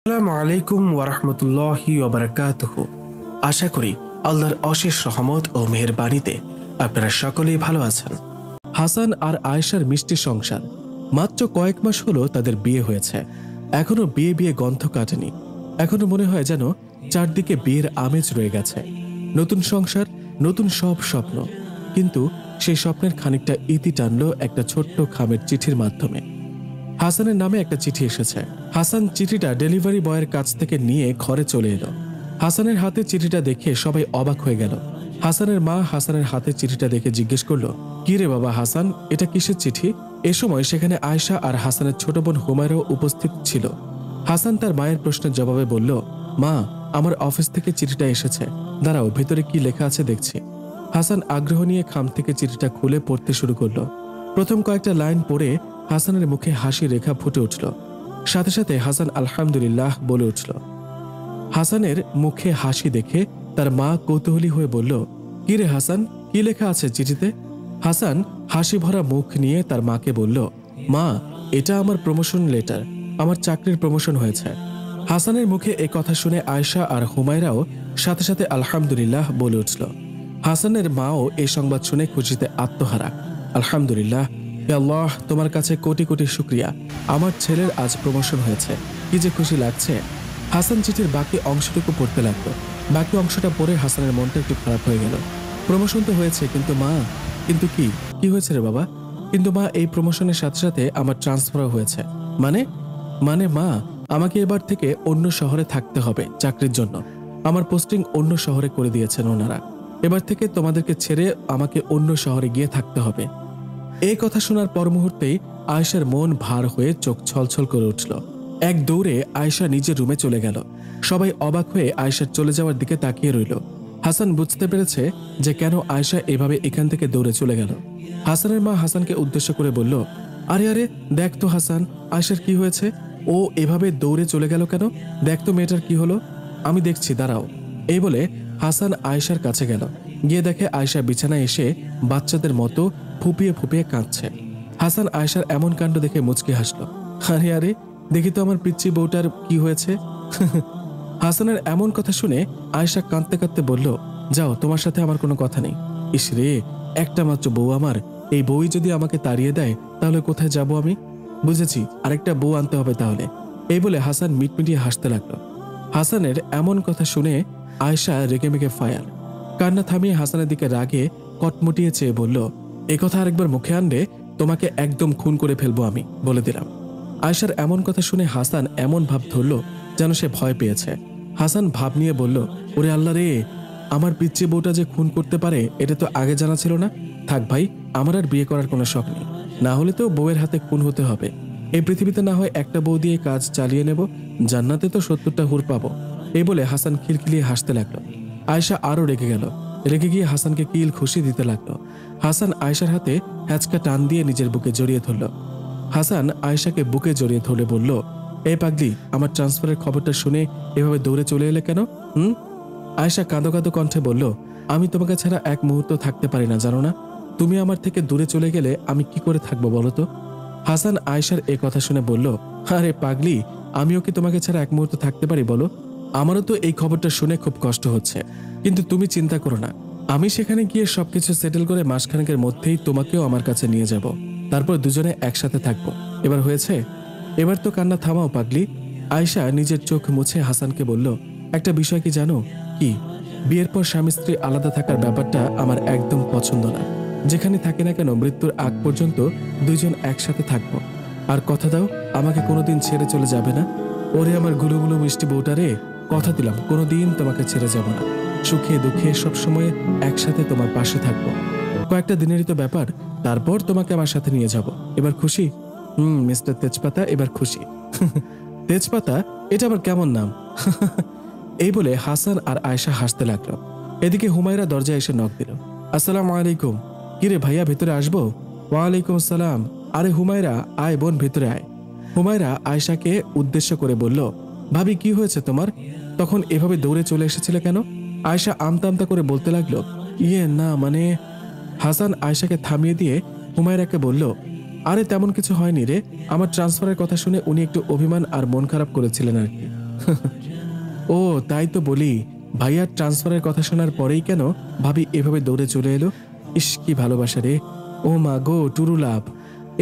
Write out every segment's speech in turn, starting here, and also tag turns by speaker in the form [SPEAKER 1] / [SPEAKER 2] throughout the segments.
[SPEAKER 1] আসসালামু আলাইকুম ওয়ারাহমাতুল্লাহি ওয়াবারাকাতুহু। আশা করি আল্লাহর অশেষ রহমত ও মেহেরবানিতে আপনারা সকলেই ভালো আছেন। হাসান আর আয়েশার মিষ্টি সংসার। মাত্র কয়েক মাস হলো তাদের বিয়ে হয়েছে। এখনো বিয়ে বিয়ে গন্ধ কাটেনি। এখনো মনে হয় যেন চারদিকে বিয়ের আমেজ রয়ে গেছে। নতুন সংসার, নতুন সব স্বপ্ন। কিন্তু সেই স্বপ্নের খানিকটা ইতি টানল একটা ছোট্ট খামের চিঠির মাধ্যমে। হাসানের নামে একটা চিঠি এসেছে। হাসান চিঠিটা ডেলিভারি বয়ের কাছ থেকে নিয়ে ঘরে চলে এলো। হাসানের হাতে চিঠিটা দেখে সবাই অবাক হয়ে গেল। হাসানের মা হাসানের হাতে চিঠিটা দেখে জিজ্ঞেস করলো, কি রে বাবা হাসান, এটা কিসের চিঠি? এ সময় সেখানে আয়েশা আর হাসানের ছোট বোন হুমায়রাও উপস্থিত ছিল। হাসান তার মায়ের প্রশ্নের জবাবে বলল, মা, আমার অফিস থেকে চিঠিটা এসেছে, দাঁড়াও ভেতরে কি লেখা আছে দেখছি। হাসান আগ্রহ নিয়ে খাম থেকে চিঠিটা খুলে পড়তে শুরু করলো। প্রথম কয়েকটা লাইন পড়ে হাসানের মুখে হাসি রেখা ফুটে উঠল। সাথে সাথে হাসান আলহামদুলিল্লাহ বলে উঠল। হাসানের মুখে হাসি দেখে তার মা কৌতূহলী হয়ে বলল, কি রে হাসান, কি লেখা আছে চিঠিতে? হাসান হাসি ভরা মুখ নিয়ে তার মাকে বলল, মা, এটা আমার প্রমোশন লেটার, আমার চাকরির প্রমোশন হয়েছে। হাসানের মুখে এ কথা শুনে আয়েশা আর হুমায়রাও সাথে সাথে আলহামদুলিল্লাহ বলে উঠল। হাসানের মাও এই সংবাদ শুনে খুশিতে আত্মহারা। আলহামদুলিল্লাহ, হে আল্লাহ, তোমার কাছে কোটি কোটি শুকরিয়া, আমার ছেলের আজ প্রমোশন হয়েছে, কি যে খুশি লাগছে। হাসান চিঠির বাকি অংশটুকু পড়তে লাগলো। বাকি অংশটা পড়ে হাসানের মনটা একটু খারাপ হয়ে গেল। প্রমোশন তো হয়েছে, কিন্তু মা, কিন্তু কি হয়েছে রে বাবা? কিন্তু মা, এই প্রমোশনের সাথে সাথে আমার ট্রান্সফারও হয়েছে। মানে মানে মা, আমাকে এবার থেকে অন্য শহরে থাকতে হবে চাকরির জন্য। আমার পোস্টিং অন্য শহরে করে দিয়েছেন ওনারা। এবার থেকে তোমাদেরকে ছেড়ে আমাকে অন্য শহরে গিয়ে থাকতে হবে। এই কথা শোনার পর মুহূর্তেই আয়েশার মন ভার হয়ে চোখ ছলছল করে উঠল। এক দৌড়ে আয়েশা নিজের রুমে চলে গেল। সবাই অবাক হয়ে আয়েশার চলে যাওয়ার দিকে তাকিয়ে রইল। হাসান বুঝতে পেরেছে যে কেন আয়েশা এভাবে এখান থেকে দৌড়ে চলে গেল। হাসানের মা হাসানকে উদ্দেশ্য করে বলল, আরে আরে, দেখ তো হাসান, আয়েশার কি হয়েছে? ও এভাবে দৌড়ে চলে গেল কেন? দেখ তো মেয়েটার কি হলো। আমি দেখছি, দাঁড়াও। এই বলে হাসান আয়েশার কাছে গেল। গিয়ে দেখে আয়েশা বিছানায় এসে বাচ্চাদের মতো ফুপিয়ে ফুপিয়ে কাঁদছে। হাসান আয়েশার এমন কাণ্ড দেখে মুচকি হাসল। আরে আরে, দেখি তো আমার পিচ্চি বউটার কি হয়েছে। হাসানের এমন কথা শুনে আয়েশা কাঁদতে কাঁদতে বলল, যাও, তোমার সাথে আমার কোনো কথা নেই। ইস রে, একটা মাত্র বউ আমার, এই বউই যদি আমাকে তাড়িয়ে দেয় তাহলে কোথায় যাব আমি? বুঝেছি, আরেকটা বউ আনতে হবে তাহলে। এই বলে হাসান মিটমিটিয়ে হাসতে লাগলো। হাসানের এমন কথা শুনে আয়েশা রেগেমেগে ফায়ার। কান্না থামিয়ে হাসানের দিকে রাগে কটমটিয়ে চেয়ে বলল, এ কথা আরেকবার মুখে আনলে তোমাকে একদম খুন করে ফেলবো আমি, বলে দিলাম। আয়েশার এমন কথা শুনে হাসান এমন ভাব ধরল যেন সে ভয় পেয়েছে। হাসান ভাব নিয়ে বলল, ওরে আল্লাহ রে, আমার পিচ্চি বউটা যে খুন করতে পারে এটা তো আগে জানা ছিল না। থাক ভাই, আমার আর বিয়ে করার কোনো শখ নেই। না হলে তো বউয়ের হাতে খুন হতে হবে। এই পৃথিবীতে না হয় একটা বউ দিয়ে কাজ চালিয়ে নেব, জান্নাতে তো 70টা হুর পাবো। এই বলে হাসান খিলখিলিয়ে হাসতে লাগলো। আয়েশা আরো রেগে গেল। রেগে গিয়ে হাসানকে কিল খুশি দিতে লাগলো। হাসান আয়েশার হাতে হ্যাচকা টান দিয়ে নিজের বুকে জড়িয়ে ধরল। হাসান আয়েশাকে বুকে জড়িয়ে ধরে বলল, এই পাগলি, আমার ট্রান্সফারের খবরটা শুনে এভাবে দৌড়ে চলে এলে কেন? আয়েশা কাঁদো কাঁদো কণ্ঠে বলল, আমি তোমাকে ছাড়া এক মুহূর্ত থাকতে পারি না, জানো না? তুমি আমার থেকে দূরে চলে গেলে আমি কি করে থাকবো বলো তো? হাসান আয়েশার এ কথা শুনে বলল, আরে পাগলি, আমিও কি তোমাকে ছাড়া এক মুহূর্ত থাকতে পারি বলো? আমারও তো এই খবরটা শুনে খুব কষ্ট হচ্ছে, কিন্তু তুমি চিন্তা করো না, আমি সেখানে গিয়ে সবকিছু সেটেল করে মাসখানেকের মধ্যেই তোমাকেও আমার কাছে নিয়ে যাব। তারপর দুজনে একসাথে থাকবো। এবার হয়েছে? এবার তো কান্না থামাও পাগলি। আয়েশা নিজের চোখ মুছে হাসানকে বলল, একটা বিষয় কি জানো? কি? বিয়ের পর স্বামী স্ত্রী আলাদা থাকার ব্যাপারটা আমার একদম পছন্দ না। যেখানে থাকি না কেন মৃত্যুর আগ পর্যন্ত দুইজন একসাথে থাকবো। আর কথা দাও, আমাকে কোনোদিন ছেড়ে চলে যাবে না। ওরে আমার গুলুগুলু মিষ্টি বউটা রে, কথা দিলাম কোনোদিন তোমাকে ছেড়ে যাব না। সুখে দুঃখে সবসময় একসাথে তোমার পাশে থাকবো। কয়েকটা দিনেরই তো ব্যাপার, তারপর তোমাকে আমার সাথে নিয়ে যাব। এবার খুশি? মিস্টার তেজপাতা, এবার খুশি? তেজপাতা, এটা আবার কেমন নাম? এই বলে হাসান আর আয়েশা হাসতে লাগলো। এদিকে হুমায়রা দরজায় এসে নক দিল। আসসালামু আলাইকুম। কিরে ভাইয়া, ভেতরে আসবো? ওয়ালাইকুম আসসালাম। আরে হুমায়রা, আয় বোন, ভেতরে আয়। হুমায়রা আয়েশাকে উদ্দেশ্য করে বলল, ভাবি, কি হয়েছে তোমার? তখন এভাবে দৌড়ে চলে এসেছিলে কেন? আয়েশা আমতা আমতা করে বলতে লাগলো, না মানে। হাসান আয়েশাকে থামিয়ে দিয়ে হুমায়রাকে বলল, আরে তেমন কিছু হয়নি রে, আমার ট্রান্সফারের কথা শুনে উনি একটু অভিমান আর মন খারাপ করেছিলেন আর কি। ও তাই তো বলি, ভাইয়ার ট্রান্সফারের কথা শোনার পরেই কেন ভাবি এভাবে দৌড়ে চলে এলো। ইস কি ভালোবাসা রে, ও মা গো টুরু লাভ।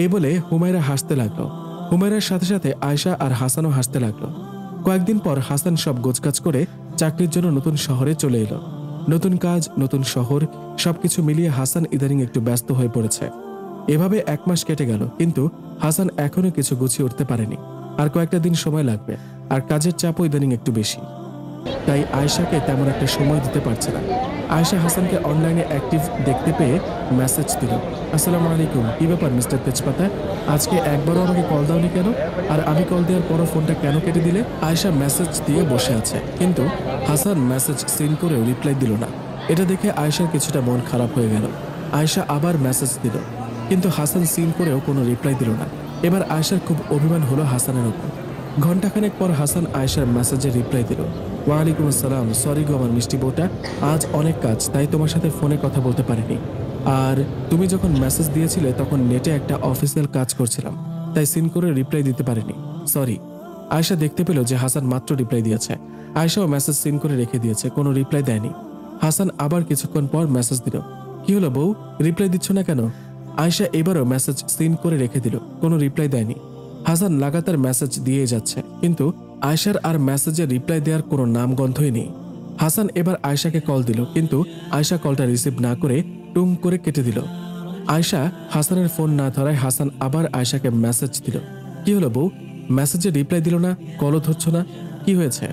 [SPEAKER 1] এই বলে হুমায়রা হাসতে লাগলো। হুমায়রার সাথে সাথে আয়শা আর হাসানও হাসতে লাগলো। কয়েকদিন পর হাসান সব গোছগাছ করে চাকরির জন্য নতুন শহরে চলে এলো। নতুন কাজ, নতুন শহর, সবকিছু মিলিয়ে হাসান ইদানিং একটু ব্যস্ত হয়ে পড়েছে। এভাবে 1 মাস কেটে গেল, কিন্তু হাসান এখনো কিছু গুছিয়ে উঠতে পারেনি। আর কয়েকটা দিন সময় লাগবে, আর কাজের চাপও ইদানিং একটু বেশি, তাই আয়েশাকে তেমন একটা সময় দিতে পারছে না। আয়েশা হাসানকে অনলাইনে অ্যাক্টিভ দেখতে পেয়ে মেসেজ দিল, আসসালামু আলাইকুম, কি ব্যাপার মিস্টার তেজপাতা, আজকে একবারও আমাকে কল দাওনি কেন? আর আমি কল দেওয়ার পরও ফোনটা কেন কেটে দিলে? আয়েশা মেসেজ দিয়ে বসে আছে, কিন্তু হাসান মেসেজ সিন করেও রিপ্লাই দিল না। এটা দেখে আয়েশার কিছুটা মন খারাপ হয়ে গেল। আয়েশা আবার মেসেজ দিল, কিন্তু হাসান সিন করেও কোনো রিপ্লাই দিল না। এবার আয়েশার খুব অভিমান হলো হাসানের ওপর। ঘণ্টাখানেক পর হাসান আয়েশার মেসেজে রিপ্লাই দিল, ওয়ালাইকুম আসসালাম, সরি গো আমার মিষ্টি বউটা, আজ অনেক কাজ তাই তোমার সাথে ফোনে কথা বলতে পারিনি। আর তুমি যখন মেসেজ দিয়েছিলে তখন নেটে একটা অফিসিয়াল কাজ করছিলাম, তাই সিন করে রিপ্লাই দিতে পারিনি, সরি। আয়েশা দেখতে পেল যে হাসান মাত্র রিপ্লাই দিয়েছে। আয়েশাও মেসেজ সিন করে রেখে দিয়েছে, কোনো রিপ্লাই দেয়নি। হাসান আবার কিছুক্ষণ পর মেসেজ দিল, কি হলো বউ, রিপ্লাই দিচ্ছ না কেন? আয়েশা এবারও মেসেজ সিন করে রেখে দিল, কোনো রিপ্লাই দেয়নি। হাসান লাগাতার মেসেজ দিয়ে যাচ্ছে, কিন্তু আয়েশার আর মেসেজে রিপ্লাই দেওয়ার কোনো নামগন্ধই নেই। হাসান এবার আয়েশাকে কল দিল, কিন্তু আয়েশা কলটা রিসিভ না করে টুং করে কেটে দিল। আয়েশা হাসানের ফোন না ধরায় হাসান আবার আয়েশাকে মেসেজ দিল, কি হলো বউ, মেসেজে রিপ্লাই দিল না, কলও ধরছ না, কি হয়েছে?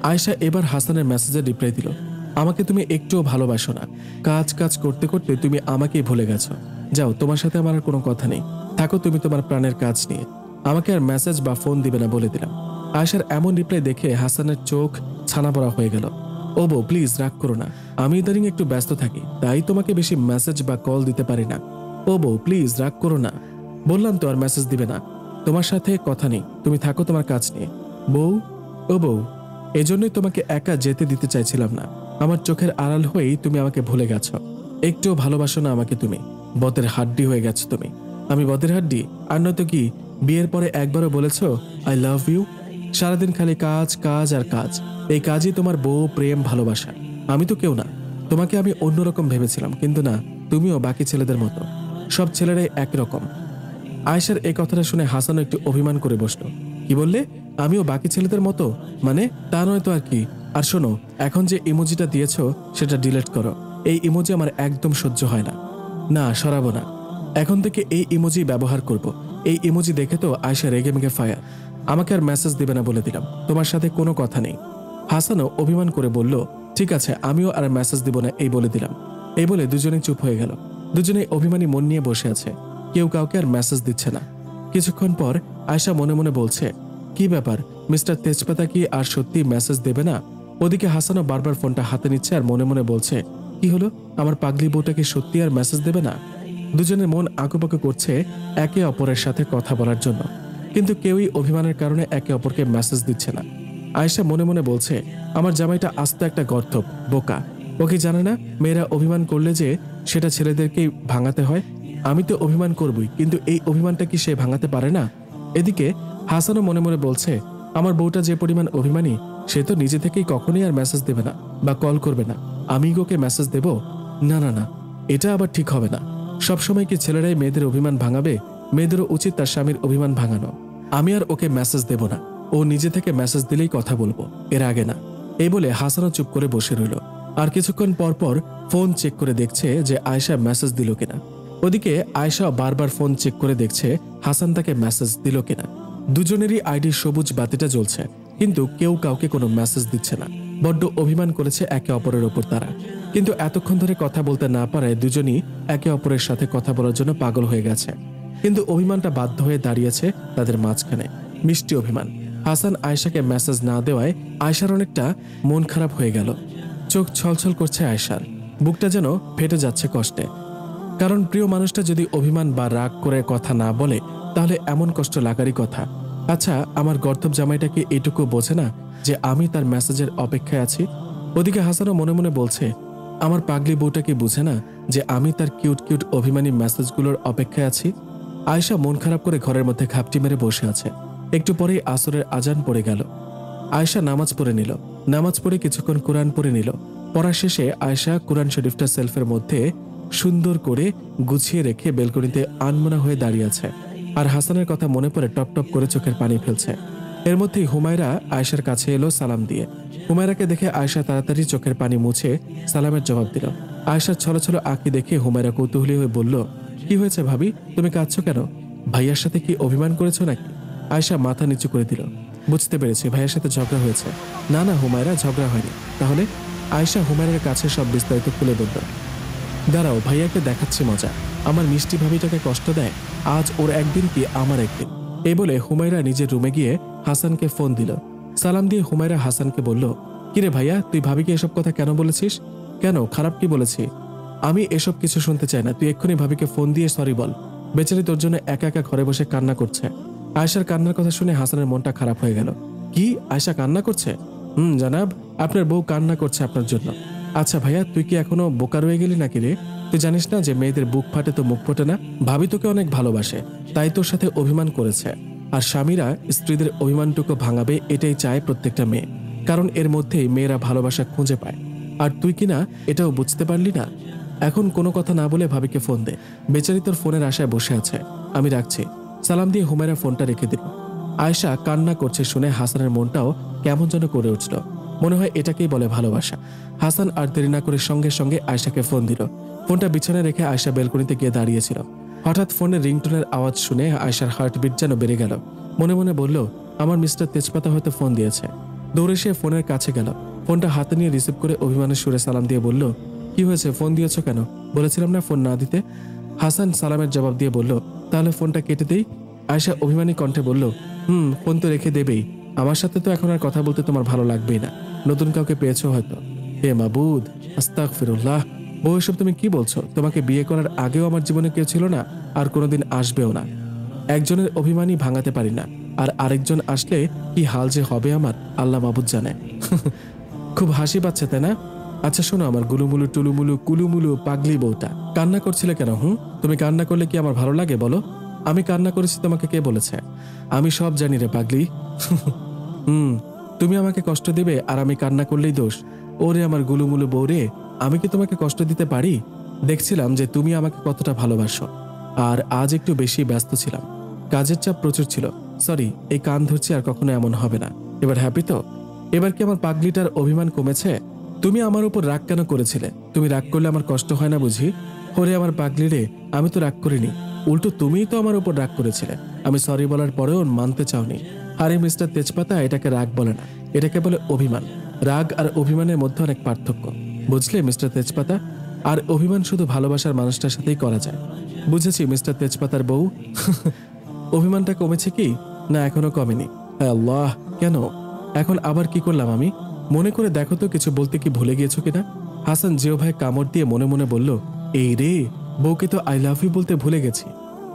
[SPEAKER 1] আয়েশা এবার হাসানের মেসেজে রিপ্লাই দিল, আমাকে তুমি একটুও ভালোবাসো না, কাজ কাজ করতে করতে তুমি আমাকেই ভুলে গেছো, যাও তোমার সাথে আমার আর কোনো কথা নেই, থাকো তুমি তোমার প্রাণের কাজ নিয়ে, আমাকে আর মেসেজ বা ফোন দিবে না বলে দিলাম। আয়েশার এমন রিপ্লাই দেখে হাসানের চোখ ছানা পড়া হয়ে গেল। ও বউ প্লিজ রাগ করো না, আমি ইদানিং একটু ব্যস্ত থাকি তাই তোমাকে বেশি মেসেজ বা কল দিতে পারি না। ও বউ প্লিজ রাগ করো না, বললাম তো আর মেসেজ দিবে না, তোমার সাথে কথা নেই, তুমি থাকো তোমার কাজ নিয়ে। বউ, ও বউ, এজন্যই তোমাকে একা যেতে দিতে চাইছিলাম না, আমার চোখের আড়াল হয়েই তুমি আমাকে ভুলে গেছো, একটুও ভালোবাসো না আমাকে তুমি, বদের হাড্ডি হয়ে গেছো তুমি। আমি বদের হাড্ডি? আর নয়তো কি, বিয়ের পরে একবারও বলেছো আই লাভ ইউ? সারাদিন খালি কাজ কাজ আর কাজ, এই কাজই তোমার বউ, প্রেম, ভালোবাসা। আমি তো কেউ না, তোমাকে আমি অন্যরকম ভেবেছিলাম, কিন্তু না, তুমিও বাকি ছেলেদের মতো, সব ছেলেরাই একরকম। আয়েশার এই কথাটা শুনে হাসানও একটু অভিমান করে বসলো, কি বললে, আমিও বাকি ছেলেদের মতো? মানে তা নয় তো আর কি। আর শোনো, এখন যে ইমোজিটা দিয়েছো সেটা ডিলিট করো, এই ইমোজি আমার একদম সহ্য হয় না। না সরাবো না, এখন থেকে এই ইমোজি ব্যবহার করব। এই ইমোজি দেখে তো আয়েশা রেগে মেগে ফায়ার, আমাকে আর মেসেজ দিবে না বলে দিলাম, তোমার সাথে কোনো কথা নেই। হাসানও অভিমান করে বলল, ঠিক আছে আমিও আর মেসেজ দিব না এই বলে দিলাম। এই বলে দুজনেই চুপ হয়ে গেল, দুজনেই অভিমানী মন নিয়ে বসে আছে, কেউ কাউকে আর মেসেজ দিচ্ছে না। কিছুক্ষণ পর আয়েশা মনে মনে বলছে, কি ব্যাপার, মিস্টার তেজপাতা কি আর সত্যি মেসেজ দেবে না? ওদিকে হাসানও বারবার ফোনটা হাতে নিচ্ছে আর মনে মনে বলছে, কি হলো, আমার পাগলি বউটা কি সত্যি আর মেসেজ দেবে না? দুজনের মন আঁকুপাকু করছে একে অপরের সাথে কথা বলার জন্য, কিন্তু কেউই অভিমানের কারণে একে অপরকে মেসেজ দিচ্ছে না। আয়েশা মনে মনে বলছে, আমার জামাইটা আস্ত একটা গর্ধব, বোকা, ও কি জানে না মেয়েরা অভিমান করলে যে সেটা ছেলেদেরকেই ভাঙাতে হয়? আমি তো অভিমান করবই, কিন্তু এই অভিমানটা কি সে ভাঙাতে পারে না? এদিকে হাসানও মনে মনে বলছে, আমার বউটা যে পরিমাণ অভিমানী, সে তো নিজে থেকেই কখনোই আর মেসেজ দেবে না বা কল করবে না, আমি ওকে মেসেজ দেব? না না না, এটা আবার ঠিক হবে না। সবসময় কি ছেলেরাই মেয়েদের অভিমান ভাঙাবে? মেয়েদেরও উচিত তার স্বামীর অভিমান ভাঙানো। আমি আর ওকে মেসেজ দেব না, ও নিজে থেকে মেসেজ দিলেই কথা বলবো, এর আগে না। এই বলে হাসানও চুপ করে বসে রইল, আর কিছুক্ষণ পর পর ফোন চেক করে দেখছে যে আয়েশা মেসেজ দিল কিনা। ওদিকে আয়েশা বারবার ফোন চেক করে দেখছে হাসান তাকে মেসেজ দিল কিনা। দুজনেরই আইডি সবুজ বাতিটা জ্বলছে, কিন্তু কেউ কাউকে কোনো মেসেজ দিচ্ছে না। বড্ড অভিমান করেছে একে অপরের ওপর তারা, কিন্তু এতক্ষণ ধরে কথা বলতে না পারায় দুজনই একে অপরের সাথে কথা বলার জন্য পাগল হয়ে গেছে। কিন্তু অভিমানটা বাধ্য হয়ে দাঁড়িয়েছে তাদের মাঝখানে, মিষ্টি অভিমান। হাসান আয়েশাকে মেসেজ না দেওয়ায় আয়েশার অনেকটা মন খারাপ হয়ে গেল, চোখ ছলছল করছে আয়েশার, বুকটা যেন ফেটে যাচ্ছে কষ্টে। কারণ প্রিয় মানুষটা যদি অভিমান বা রাগ করে কথা না বলে, তাহলে এমন কষ্ট লাগারই কথা। আচ্ছা, আমার গর্ধব জামাইটা কি এটুকু বোঝে না যে আমি তার মেসেজের অপেক্ষায় আছি? ওদিকে হাসানও মনে মনে বলছে, আমার পাগলি বউটা কি বুঝে না যে আমি তার কিউট কিউট অভিমানী মেসেজগুলোর অপেক্ষায় আছি? আয়েশা মন খারাপ করে ঘরের মধ্যে ঘাপটি মেরে বসে আছে। একটু পরেই আসরের আজান পড়ে গেল। আয়েশা নামাজ পড়ে নিল। নামাজ পড়ে কিছুক্ষণ কোরআন পড়ে নিল। পড়া শেষে আয়েশা কোরআন শরীফটা সেলফের মধ্যে সুন্দর করে গুছিয়ে রেখে বেলকনিতে আনমনা হয়ে দাঁড়িয়ে আছে। আর হাসানের কথা মনে পড়ে টপ টপ করে চোখের পানি ফেলছে। এর মধ্যেই হুমায়রা আয়েশার কাছে এলো সালাম দিয়ে। হুমায়রাকে দেখে আয়েশা তাড়াতাড়ি চোখের পানি মুছে সালামের জবাব দিল। আয়েশার ছলো ছলো আঁকি দেখে হুমায়রা কৌতূহলী হয়ে বলল, কি হয়েছে ভাবি, তুমি কাঁদছো কেন? ভাইয়ার সাথে কি অভিমান করেছো নাকি? আয়েশা মাথা নিচু করে দিল। বুঝতে পেরেছি, ভাইয়ার সাথে ঝগড়া হয়েছে। না না হুমায়রা, ঝগড়া হয়নি। তাহলে? আয়েশা হুমায়রার কাছে সব বিস্তারিত খুলে বলল। দাঁড়াও, ভাইয়াকে দেখাচ্ছি মজা। আমার মিষ্টি ভাবিটাকে কষ্ট দেয়, আজ ওর একদিন কি আমার একদিন। এই বলে হুমায়রা নিজের রুমে গিয়ে হাসানকে ফোন দিল। সালাম দিয়ে হুমায়রা হাসানকে বলল, কিরে ভাইয়া, তুই ভাবিকে এসব কথা কেন বলেছিস? কেন, খারাপ কি বলেছি? আমি এসব কিছু শুনতে চাই না। তুই এক্ষুনি ভাবিকে ফোন দিয়ে সরি বল। বেচারি তোর জন্য একা একা ঘরে বসে কান্না করছে। আয়েশার কান্নার কথা শুনে হাসানের মনটা খারাপ হয়ে গেল। কি, আয়েশা কান্না করছে? জানাব, আপনার বউ কান্না করছে আপনার জন্য। আচ্ছা ভাইয়া, তুই কি এখনো বোকা রয়ে গেলি নাকি রে? তুই জানিস না যে মেয়েদের বুক ফাটে তো মুখ ফোটে না? ভাবি তোকে অনেক ভালোবাসে, তাই তোর সাথে অভিমান করেছে। আর স্বামীরা স্ত্রীদের অভিমানটুকু ভাঙাবে, এটাই চায় প্রত্যেকটা মেয়ে। কারণ এর মধ্যেই মেয়েরা ভালোবাসা খুঁজে পায়। আর তুই কিনা এটাও বুঝতে পারলি না। এখন কোনো কথা না বলে ভাবিকে ফোন দে। বেচারি তোর ফোনের আশায় বসে আছে। আমি রাখছি। সালাম দিয়ে হুমায়রা ফোনটা রেখে দিল। আয়েশা কান্না করছে শুনে হাসানের মনটাও কেমন যেন করে উঠল। মনে হয় এটাকেই বলে ভালোবাসা। হাসান আর দেরি না করে সঙ্গে সঙ্গে আয়েশাকে ফোন দিল। ফোনটা বিছানায় রেখে আয়েশা বেলকনিতে গিয়ে দাঁড়িয়েছিল। হঠাৎ ফোনের রিংটোনের আওয়াজ শুনে আয়েশার হার্টবিট যেন বেড়ে গেল। মনে মনে বলল, আমার মিস্টার তেজপাতা হয়তো ফোন দিয়েছে। দৌড়ে সে ফোনের কাছে গেল। ফোনটা হাতে নিয়ে রিসিভ করে অভিমানের সুরে সালাম দিয়ে বলল, কি হয়েছে, ফোন দিয়েছ কেন? বলেছিলাম না ফোন না দিতে। হাসান সালামের জবাব দিয়ে বলল, তাহলে ফোনটা কেটে দেই। আয়েশা অভিমানী কণ্ঠে বলল, ফোন তো রেখে দেবেই। আমার সাথে তো এখন আর কথা বলতে তোমার ভালো লাগবেই না। নতুন কাউকে পেয়েছো হয়তো। হে মাবুদ, আস্তাগফিরুল্লাহ। বউ, এসব তুমি কি বলছো? তোমাকে বিয়ে করার আগেও আমার জীবনে কেউ ছিল না, আর কোনোদিন আসবেও না। একজনের অভিমানই ভাঙাতে পারি না, আর আরেকজন আসলে কি হাল যে হবে আমার আল্লাহ মাবুদ জানে। খুব হাসি পাচ্ছে তাই না? আচ্ছা শোনো, আমার গুলুমুলু টুলুমুলু কুলুমুলু পাগলি বউটা, কান্না করছিলে কেন? তুমি কান্না করলে কি আমার ভালো লাগে বলো? আমি কান্না করেছি তোমাকে কে বলেছে? আমি সব জানি রে পাগলি। তুমি আমাকে কষ্ট দিবে আর আমি কান্না করলেই দোষ? ওরে আমার গুলুমুলু বউ রে, আমি কি তোমাকে কষ্ট দিতে পারি? দেখছিলাম যে তুমি আমাকে কতটা ভালোবাসো। আর আজ একটু বেশি ব্যস্ত ছিলাম, কাজের চাপ প্রচুর ছিল। সরি, এই কান ধরছি, আর কখনো এমন হবে না। এবার হ্যাপি তো? এবার কি আমার পাগলিটার অভিমান কমেছে? তুমি আমার উপর রাগ কেন করেছিলে? তুমি রাগ করলে আমার কষ্ট হয় না বুঝি? ওরে আমার পাগলি রে, আমি তো রাগ করিনি, উল্টো তুমিই তো আমার উপর রাগ করেছিলে। আমি সরি বলার পরেও মানতে চাওনি। আরে মিস্টার তেজপাতা, এটাকে রাগ বলে না, এটাকে বলে অভিমান। রাগ আর অভিমানের মধ্যে অনেক পার্থক্য, বুঝলে মিস্টার তেজপাতা? আর অভিমান শুধু ভালোবাসার মানুষটার সাথেই করা যায়। বুঝেছি মিস্টার তেজপাতার বউ। অভিমানটা কমেছে কি? না, এখনো কমেনি। আল্লাহ, কেন? এখন আবার কি করলাম আমি? মনে করে দেখো তো, কিছু বলতে কি ভুলে গিয়েছো কিনা? হাসান জিও ভাই কামড় দিয়ে মনে মনে বলল, এই রে, বউকে তো আই লাভ ইউ বলতে ভুলে গেছি।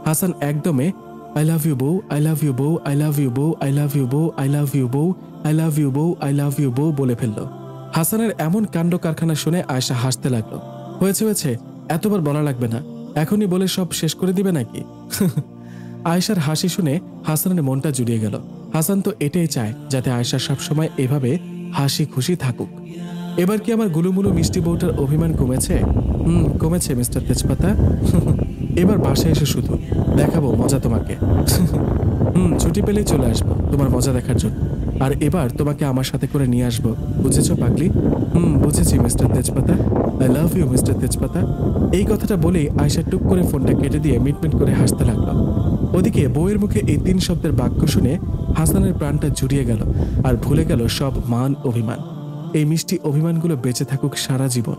[SPEAKER 1] হাসান একদমে আই লাভ ইউ বউ, আই লাভ ইউ বউ, আই লাভ ইউ বউ, আই লাভ ইউ বউ, আই লাভ ইউ বউ, আই লাভ ইউ বউ, আই লাভ ইউ বউ বলে ফেলল। হাসানের এমন কাণ্ড কারখানা শুনে আয়েশা হাসতে লাগলো। হয়েছে হয়েছে, এতবার বলা লাগবে না, এখনই বলে সব শেষ করে দিবে নাকি? আয়েশার হাসি শুনে হাসানের মনটা জুড়িয়ে গেল। হাসান তো এটাই চায়, যাতে আয়েশা সবসময় এভাবে হাসি খুশি থাকুক। এবার কি আমার গুলুমুলু মিষ্টি বউটার অভিমান কমেছে? কমেছে মিস্টার তেজপাতা। এবার বাসায় এসে শুধু দেখাবো মজা তোমাকে। ছুটি পেলেই চলে আসবো তোমার মজা দেখার জন্য। আর এবার তোমাকে আমার সাথে করে নিয়ে আসবো, বুঝেছো পাগলি? বুঝেছি মিস্টার তেজপাতা। আই লাভ ইউ মিস্টার তেজপাতা। এই কথাটা বলেই আয়েশা টুক করে ফোনটা কেটে দিয়ে মিটমিট করে হাসতে লাগলো। ওদিকে বউয়ের মুখে এই 3 শব্দের বাক্য শুনে হাসানের প্রাণটা জুড়িয়ে গেল, আর ভুলে গেল সব মান অভিমান। এই মিষ্টি অভিমানগুলো বেঁচে থাকুক সারা জীবন।